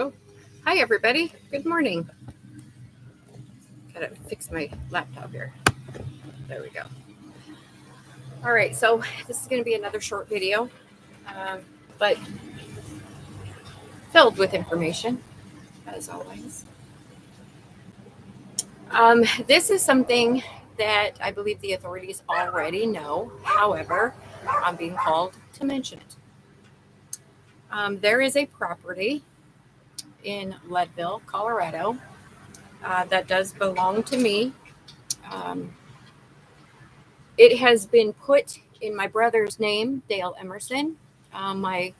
Oh, hi everybody. Good morning. Gotta fix my laptop here. There we go. All right, so this is going to be another short video, but filled with information, as always. This is something that I believe the authorities already know. However, I'm being called to mention it. There is a property in Leadville, Colorado, that does belong to me. Um, It has been put in my brother's name, Dale Emerson. My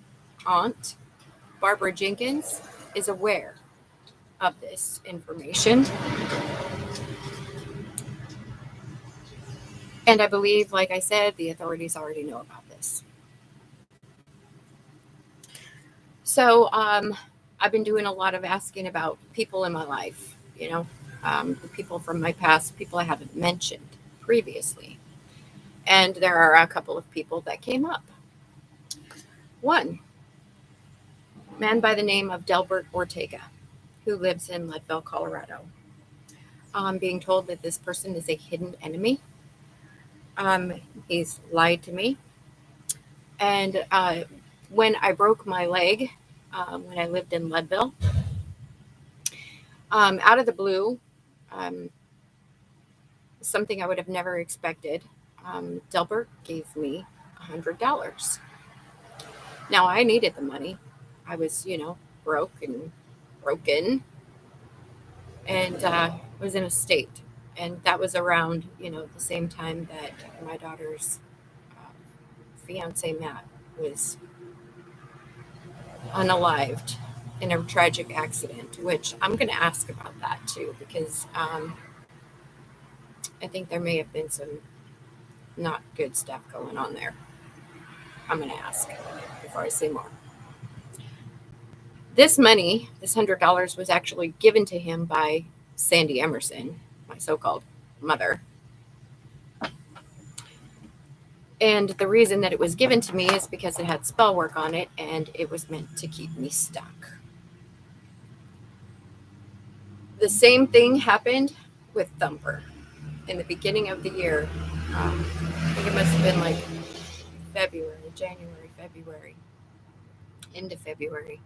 aunt, Barbara Jenkins, is aware of this information. And I believe, like I said, the authorities already know about this. So I've been doing a lot of asking about people in my life, the people from my past, people I haven't mentioned previously. And there are a couple of people that came up. One man by the name of Delbert Ortega, who lives in Leadville, Colorado. I'm being told that this person is a hidden enemy. He's lied to me. And when I broke my leg, when I lived in Leadville, out of the blue, um, something I would have never expected, Delbert gave me $100. Now, I needed the money. I was, broke and broken and was in a state. And that was around, the same time that my daughter's uh, fiance, Matt, was unalived in a tragic accident, which I'm going to ask about that too, because I think there may have been some not good stuff going on there. I'm going to ask before I say more. This money, this $100, was actually given to him by Sandy Emerson, my so called mother. And the reason that it was given to me is because it had spell work on it and it was meant to keep me stuck. The same thing happened with Thumper in the beginning of the year. I think it must have been like February, into February,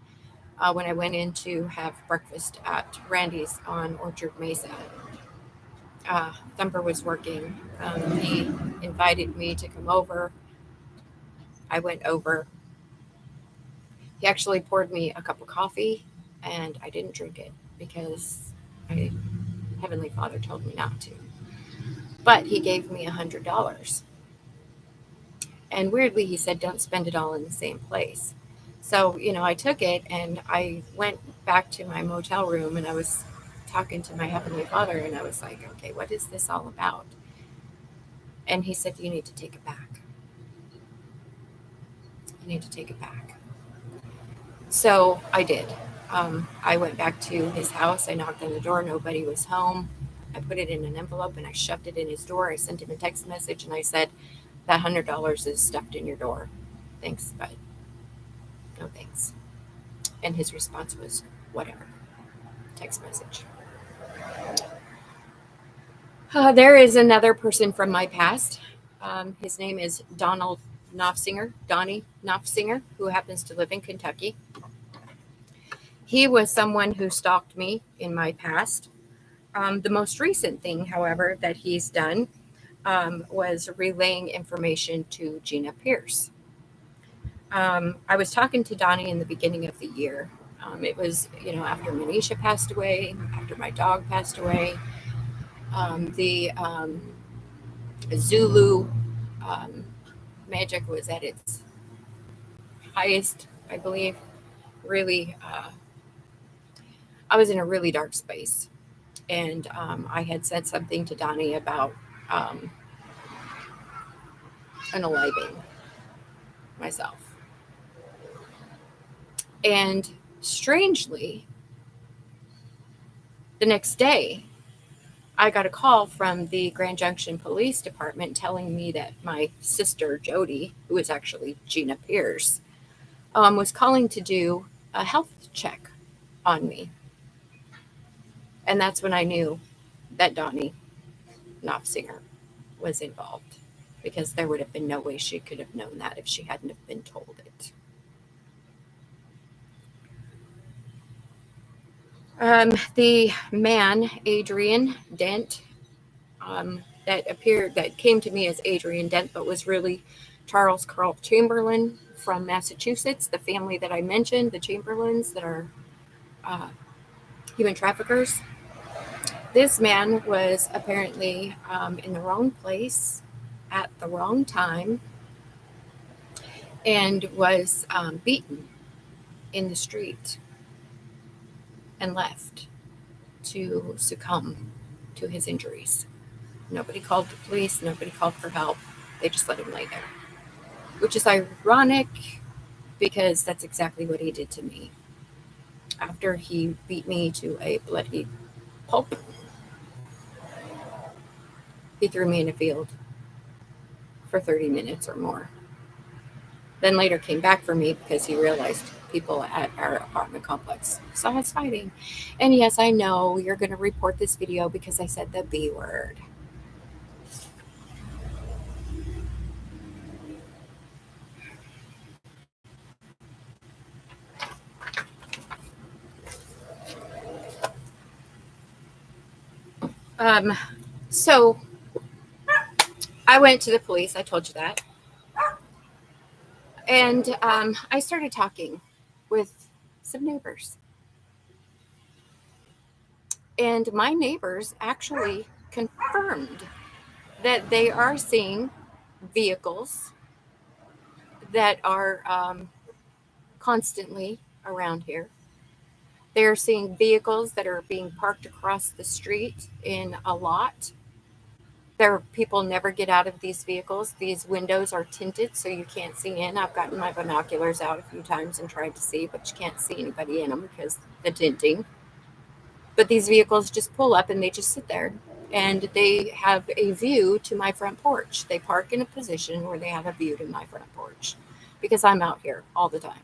when I went in to have breakfast at Randy's on Orchard Mesa. Thumper was working. He invited me to come over. I went over. He actually poured me a cup of coffee, and I didn't drink it because my Heavenly Father told me not to. But he gave me $100. And weirdly, he said, don't spend it all in the same place. So, I took it and I went back to my motel room and I was talking to my Heavenly Father and I was like, okay, what is this all about? And he said, you need to take it back. You need to take it back. So I did. I went back to his house. I knocked on the door. Nobody was home. I put it in an envelope and I shoved it in his door. I sent him a text message and I said, that $100 is stuffed in your door. Thanks, but no thanks. And his response was, whatever. Text message. There is another person from my past. His name is Donald Knopfsinger, Donnie Knopfsinger, who happens to live in Kentucky. He was someone who stalked me in my past. The most recent thing, however, that he's done was relaying information to Gina Pierce. I was talking to Donnie in the beginning of the year. It was, after Manisha passed away, after my dog passed away. The Zulu magic was at its highest, I believe. Really, I was in a really dark space. And I had said something to Donnie about unaliving myself. And strangely, the next day, I got a call from the Grand Junction Police Department telling me that my sister, Jody, who is actually Gina Pierce, was calling to do a health check on me. And that's when I knew that Donnie Knopfsinger was involved, because there would have been no way she could have known that if she hadn't have been told it. The man, Adrian Dent, that came to me as Adrian Dent, but was really Charles Carl Chamberlain from Massachusetts, the family that I mentioned, the Chamberlains that are human traffickers. This man was apparently in the wrong place at the wrong time and was beaten in the street and left to succumb to his injuries. Nobody called the police, nobody called for help. They just let him lay there, which is ironic because that's exactly what he did to me. After he beat me to a bloody pulp, he threw me in a field for 30 minutes or more. Then later came back for me because he realized people at our apartment complex saw us fighting. And yes, I know you're going to report this video because I said the B word. So I went to the police. I told you that. And I started talking with some neighbors. And my neighbors actually confirmed that they are seeing vehicles that are constantly around here. They're seeing vehicles that are being parked across the street in a lot. People never get out of these vehicles. These windows are tinted so you can't see in. I've gotten my binoculars out a few times and tried to see, but you can't see anybody in them because the tinting. But these vehicles just pull up and they just sit there. And they have a view to my front porch. They park in a position where they have a view to my front porch because I'm out here all the time.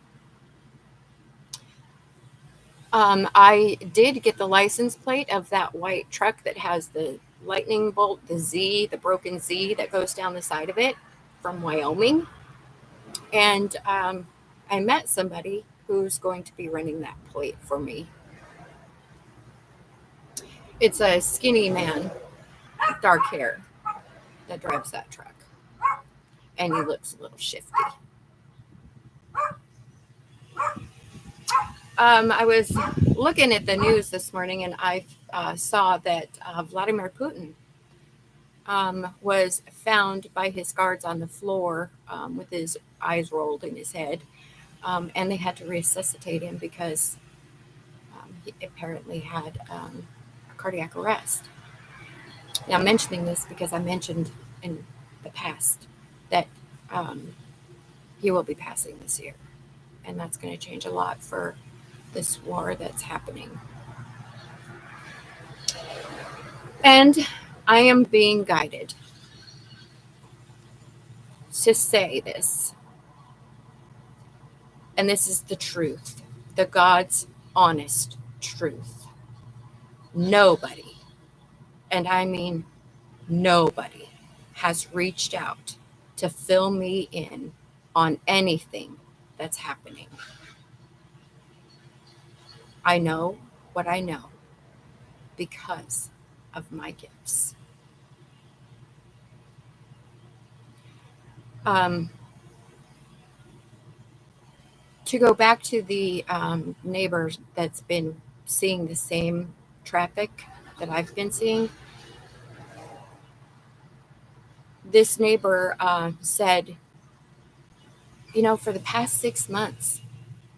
I did get the license plate of that white truck that has the lightning bolt, the broken Z that goes down the side of it from Wyoming. And I met somebody who's going to be running that plate for me. It's a skinny man with dark hair that drives that truck. And he looks a little shifty. I was looking at the news this morning and I saw that Vladimir Putin was found by his guards on the floor with his eyes rolled in his head. And they had to resuscitate him because he apparently had a cardiac arrest. Now, I'm mentioning this because I mentioned in the past that he will be passing this year. And that's going to change a lot for this war that's happening. And I am being guided to say this. And this is the truth, the God's honest truth. Nobody, and I mean nobody, has reached out to fill me in on anything that's happening. I know what I know because of my gifts. To go back to the neighbor that's been seeing the same traffic that I've been seeing, this neighbor said, for the past 6 months,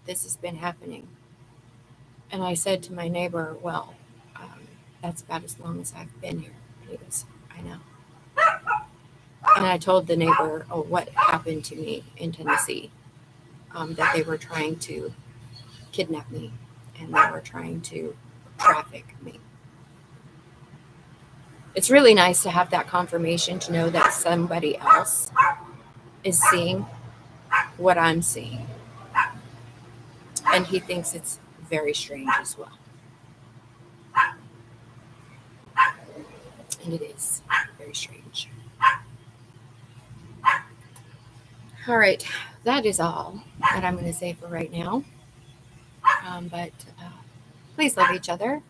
this has been happening. And I said to my neighbor, well, that's about as long as I've been here. And he goes, I know. And I told the neighbor, what happened to me in Tennessee, that they were trying to kidnap me and they were trying to traffic me. It's really nice to have that confirmation to know that somebody else is seeing what I'm seeing. And he thinks it's very strange as well. And it is very strange. All right, that is all that I'm going to say for right now. But please love each other.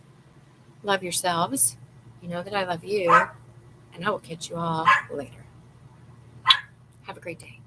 Love yourselves. You know that I love you. And I will catch you all later. Have a great day.